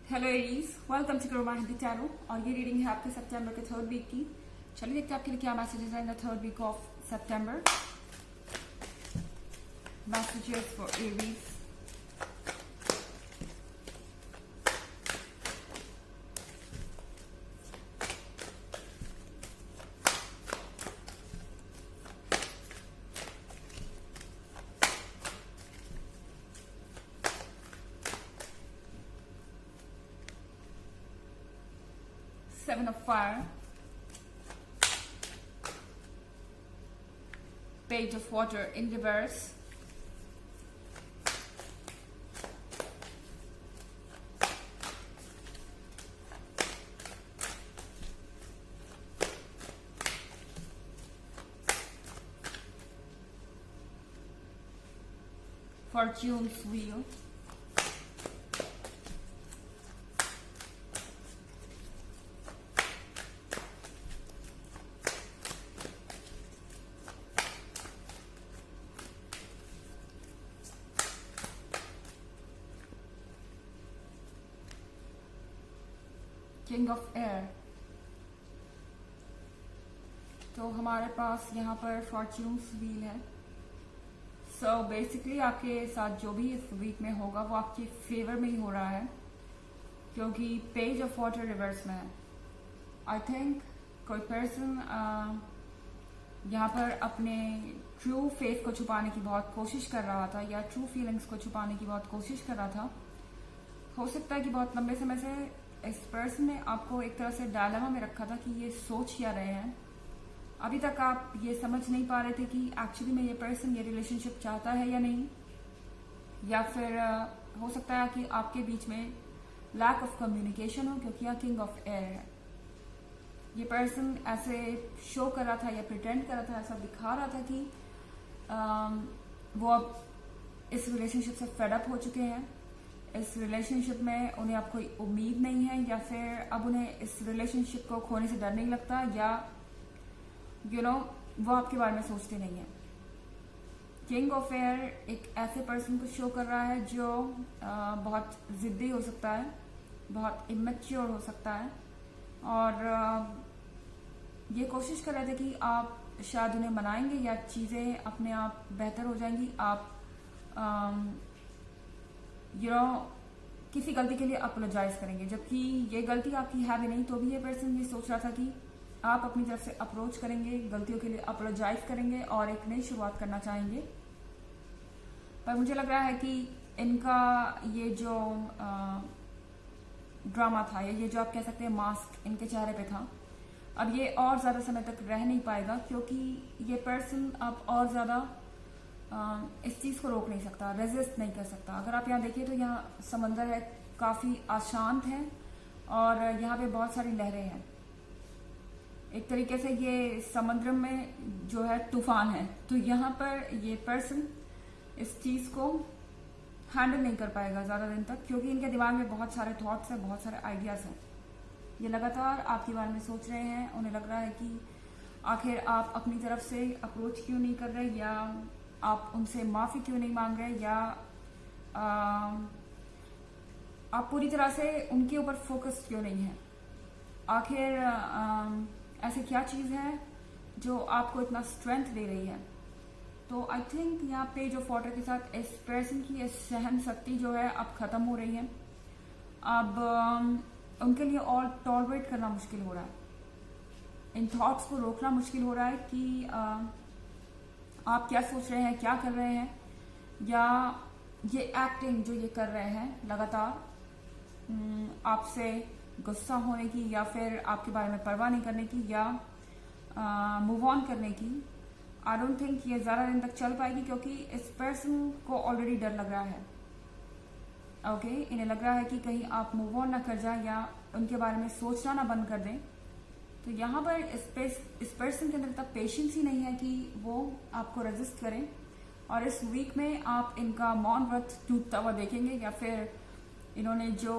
Hello Aries, welcome to करोमा Hindi tarot. और ये रीडिंग है आपके सितंबर के थर्ड वीक की। चलिए देखते हैं आपके लिए क्या मैसेजेस हैं in the third week of September. Messages for Aries. Seven of Fire, Page of Water in reverse, Fortune's Wheel, King of Air। तो हमारे पास यहाँ पर फॉर्च्यून्स व्हील है। सो बेसिकली आपके साथ जो भी इस वीक में होगा वो आपके फेवर में ही हो रहा है, क्योंकि पेज ऑफ वाटर रिवर्स में है। आई थिंक कोई पर्सन यहाँ पर अपने ट्रू फेथ को छुपाने की बहुत कोशिश कर रहा था, या ट्रू फीलिंग्स को छुपाने की बहुत कोशिश कर रहा था। हो सकता है कि बहुत लंबे समय से इस पर्सन ने आपको एक तरह से डायलेमा में रखा था कि ये सोच क्या रहे हैं। अभी तक आप ये समझ नहीं पा रहे थे कि एक्चुअली में ये पर्सन ये रिलेशनशिप चाहता है या नहीं, या फिर हो सकता है कि आपके बीच में लैक ऑफ कम्युनिकेशन हो, क्योंकि यहाँ किंग ऑफ एयर है। ये पर्सन ऐसे शो कर रहा था या प्रिटेंड कर रहा था, ऐसा दिखा रहा था कि वो अब इस रिलेशनशिप से फेड अप हो चुके हैं। इस रिलेशनशिप में उन्हें अब कोई उम्मीद नहीं है, या फिर अब उन्हें इस रिलेशनशिप को खोने से डर नहीं लगता, या वो आपके बारे में सोचते नहीं है। किंग ऑफ एयर एक ऐसे पर्सन को शो कर रहा है जो बहुत जिद्दी हो सकता है, बहुत इमेच्योर हो सकता है, और ये कोशिश कर रहे थे कि आप शायद उन्हें मनाएंगे या चीज़ें अपने आप बेहतर हो जाएंगी। आप किसी गलती के लिए अपोलोजाइज करेंगे, जबकि ये गलती आपकी है भी नहीं, तो भी ये पर्सन ये सोच रहा था कि आप अपनी तरफ से अप्रोच करेंगे, गलतियों के लिए अपोलोजाइज करेंगे और एक नई शुरुआत करना चाहेंगे। पर मुझे लग रहा है कि इनका ये जो ड्रामा था, या ये जो आप कह सकते हैं मास्क इनके चेहरे पे था, अब ये और ज़्यादा समय तक रह नहीं पाएगा, क्योंकि ये पर्सन अब और ज़्यादा इस चीज़ को रोक नहीं सकता, रेजिस्ट नहीं कर सकता। अगर आप यहाँ देखिए तो यहाँ समंदर है, काफ़ी अशांत है, और यहाँ पे बहुत सारी लहरें हैं। एक तरीके से ये समुद्र में जो है तूफान है, तो यहाँ पर ये पर्सन इस चीज़ को हैंडल नहीं कर पाएगा ज़्यादा दिन तक, क्योंकि इनके दिमाग में बहुत सारे थॉट्स हैं, बहुत सारे आइडियाज़ हैं। ये लगातार आपके बारे में सोच रहे हैं। उन्हें लग रहा है कि आखिर आप अपनी तरफ से अप्रोच क्यों नहीं कर रहे, या आप उनसे माफ़ी क्यों नहीं मांग रहे, या आप पूरी तरह से उनके ऊपर फोकस क्यों नहीं है। आखिर ऐसी क्या चीज़ है जो आपको इतना स्ट्रेंथ दे रही है। तो आई थिंक यहाँ पेज ऑफ वाटर के साथ इस पर्सन की ये सहन शक्ति जो है अब ख़त्म हो रही है। अब उनके लिए और टॉलरेट करना मुश्किल हो रहा है, इन थॉट्स को रोकना मुश्किल हो रहा है कि आप क्या सोच रहे हैं, क्या कर रहे हैं, या ये एक्टिंग जो ये कर रहे हैं लगातार आपसे गुस्सा होने की, या फिर आपके बारे में परवाह नहीं करने की, या मूव ऑन करने की। आई डोंट थिंक ये ज़्यादा दिन तक चल पाएगी, क्योंकि इस पर्सन को ऑलरेडी डर लग रहा है। ओके, इन्हें लग रहा है कि कहीं आप मूव ऑन ना कर जाए, या उनके बारे में सोचना ना बंद कर दें। तो यहाँ पर इस पर्सन के अंदर तक पेशेंस ही नहीं है कि वो आपको रेजिस्ट करें, और इस वीक में आप इनका मौन व्रत टूटता हुआ देखेंगे, या फिर इन्होंने जो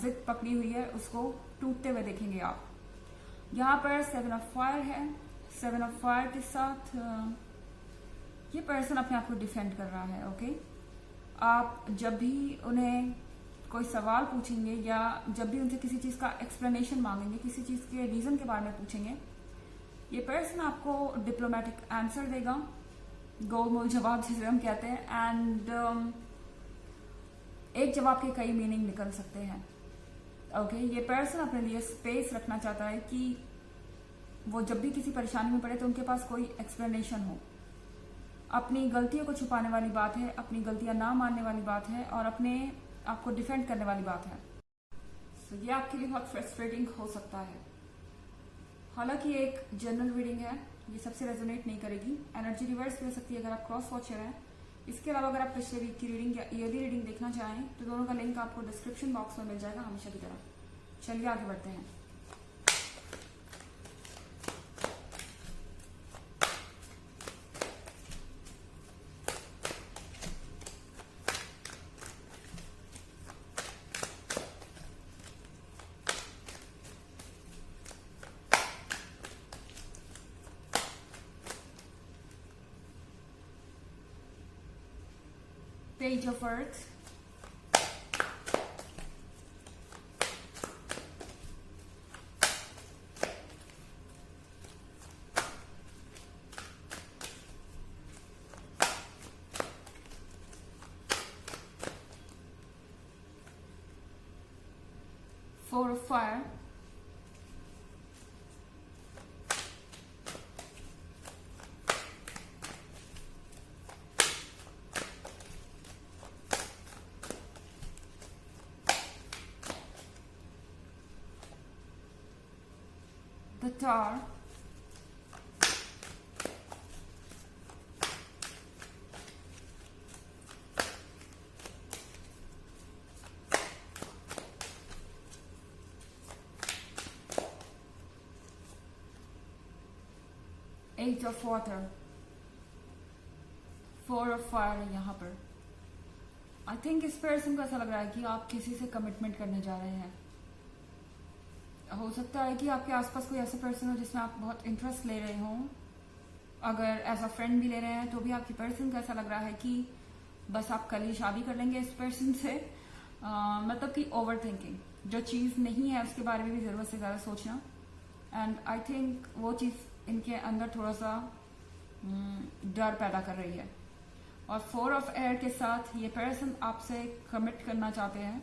जिद पकड़ी हुई है उसको टूटते हुए देखेंगे आप। यहाँ पर 7 ऑफ फायर है। 7 ऑफ फायर के साथ ये पर्सन अपने आप को डिफेंड कर रहा है। ओके, आप जब भी उन्हें कोई सवाल पूछेंगे या जब भी उनसे किसी चीज़ का एक्सप्लेनेशन मांगेंगे, किसी चीज़ के रीज़न के बारे में पूछेंगे, ये पर्सन आपको डिप्लोमेटिक आंसर देगा, गोलमोल जवाब जिसे हम कहते हैं। एंड एक जवाब के कई मीनिंग निकल सकते हैं। ओके, ये पर्सन अपने लिए स्पेस रखना चाहता है कि वो जब भी किसी परेशानी में पड़े तो उनके पास कोई एक्सप्लेनेशन हो। अपनी गलतियों को छुपाने वाली बात है, अपनी गलतियां ना मानने वाली बात है और अपने आपको डिफेंड करने वाली बात है। तो ये आपके लिए बहुत फ्रस्ट्रेटिंग हो सकता है। हालांकि एक जनरल रीडिंग है, ये सबसे रेजोनेट नहीं करेगी। एनर्जी रिवर्स भी हो सकती है अगर आप क्रॉस वॉचर हैं। इसके अलावा अगर आप पिछले वीक की रीडिंग या ईयरली रीडिंग देखना चाहें तो दोनों का लिंक आपको डिस्क्रिप्शन बॉक्स में मिल जाएगा हमेशा की तरह। चलिए आगे बढ़ते हैं। Page of Earth, Four of Fire, the Tower, Eight of Water, Four of Fire है यहाँ पर। आई थिंक इस पर्सन को ऐसा लग रहा है कि आप किसी से कमिटमेंट करने जा रहे हैं। हो सकता है कि आपके आसपास कोई ऐसा पर्सन हो जिसमें आप बहुत इंटरेस्ट ले रहे हों। अगर एज अ फ्रेंड भी ले रहे हैं तो भी आपकी पर्सन को ऐसा लग रहा है कि बस आप कल ही शादी कर लेंगे इस पर्सन से। मतलब कि ओवर थिंकिंग, जो चीज़ नहीं है उसके बारे में भी ज़रूरत से ज़्यादा सोचना। एंड आई थिंक वो चीज़ इनके अंदर थोड़ा सा डर पैदा कर रही है। और फोर ऑफ एयर के साथ ये पर्सन आपसे कमिट करना चाहते हैं।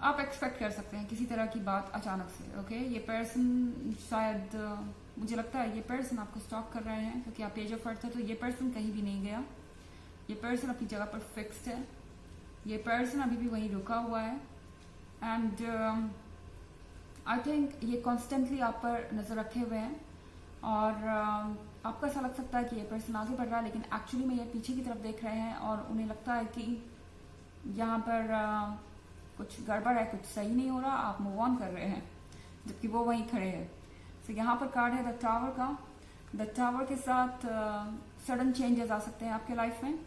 आप एक्सपेक्ट कर सकते हैं किसी तरह की बात अचानक से। ओके, ये पर्सन शायद मुझे लगता है ये पर्सन आपको स्टॉक कर रहे हैं क्योंकि आप पेज ऑफ अर्थ है, तो ये पर्सन कहीं भी नहीं गया। ये पर्सन अपनी जगह पर फिक्स्ड है। ये पर्सन अभी भी वहीं रुका हुआ है। एंड आई थिंक ये कॉन्स्टेंटली आप पर नजर रखे हुए हैं और आपको ऐसा लग सकता है कि ये पर्सन आगे बढ़ रहा है, लेकिन एक्चुअली में ये पीछे की तरफ देख रहे हैं और उन्हें लगता है कि यहाँ पर कुछ गड़बड़ है, कुछ सही नहीं हो रहा। आप मूव ऑन कर रहे हैं जबकि वो वहीं खड़े हैं। तो यहाँ पर कार्ड है द टावर का। द टावर के साथ सडन चेंजेस आ सकते हैं आपके लाइफ में।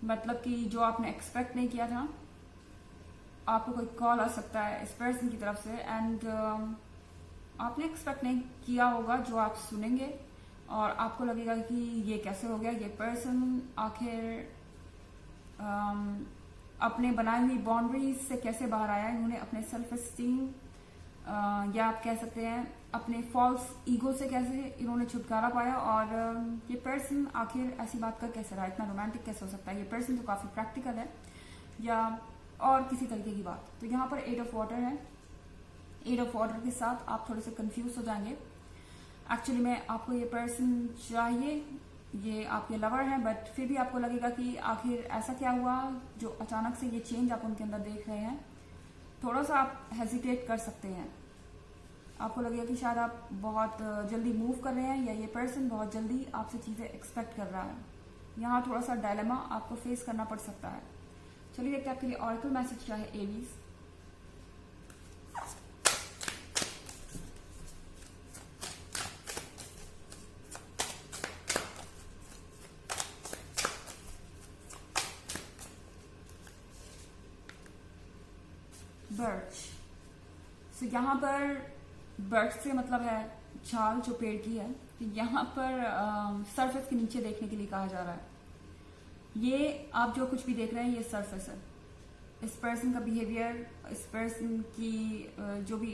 मतलब कि जो आपने एक्सपेक्ट नहीं किया था, आपको कोई कॉल आ सकता है इस पर्सन की तरफ से। एंड आपने एक्सपेक्ट नहीं किया होगा जो आप सुनेंगे और आपको लगेगा कि ये कैसे हो गया। ये पर्सन आखिर अपने बनाई हुई बाउंड्रीज से कैसे बाहर आया। इन्होंने अपने सेल्फ एस्टीम या आप कह सकते हैं अपने फॉल्स ईगो से कैसे इन्होंने छुटकारा पाया। और ये पर्सन आखिर ऐसी बात कर कैसे रहा, इतना रोमांटिक कैसे हो सकता है। ये पर्सन तो काफी प्रैक्टिकल है या और किसी तरीके की बात। तो यहाँ पर एट ऑफ वाटर है। एट ऑफ वाटर के साथ आप थोड़े से कंफ्यूज हो जाएंगे। एक्चुअली में आपको ये पर्सन चाहिए, ये आपके लवर हैं, बट फिर भी आपको लगेगा कि आखिर ऐसा क्या हुआ जो अचानक से ये चेंज आप उनके अंदर देख रहे हैं। थोड़ा सा आप हेजिटेट कर सकते हैं। आपको लगेगा कि शायद आप बहुत जल्दी मूव कर रहे हैं या ये पर्सन बहुत जल्दी आपसे चीजें एक्सपेक्ट कर रहा है। यहाँ थोड़ा सा डायलेमा आपको फेस करना पड़ सकता है। चलिए देखते हैं आपके लिए ऑरेकल मैसेज क्या है एरीज। बर्च। सो यहाँ पर बर्च से मतलब है छाल जो पेड़ की है। तो यहाँ पर सरफेस के नीचे देखने के लिए कहा जा रहा है। ये आप जो कुछ भी देख रहे हैं ये सरफेस है। इस पर्सन का बिहेवियर, इस पर्सन की जो भी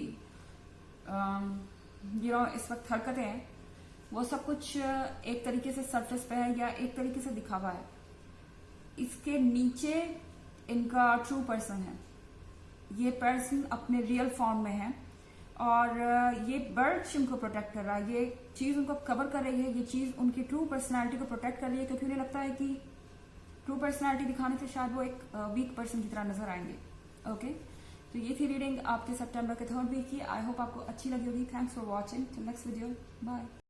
इस वक्त हरकतें हैं, वो सब कुछ एक तरीके से सरफेस पे है या एक तरीके से दिखावा है। इसके नीचे इनका ट्रू पर्सन है। ये पर्सन अपने रियल फॉर्म में है और ये बर्च उनको प्रोटेक्ट कर रहा है, ये चीज उनको कवर कर रही है, ये चीज उनकी ट्रू पर्सनालिटी को प्रोटेक्ट कर रही है, क्योंकि उन्हें लगता है कि ट्रू पर्सनालिटी दिखाने से शायद वो एक वीक पर्सन की तरह नजर आएंगे। ओके, तो ये थी रीडिंग आपके सितंबर के 3rd वीक की। आई होप आपको अच्छी लगी होगी। Thanks for watching. Till next video, bye.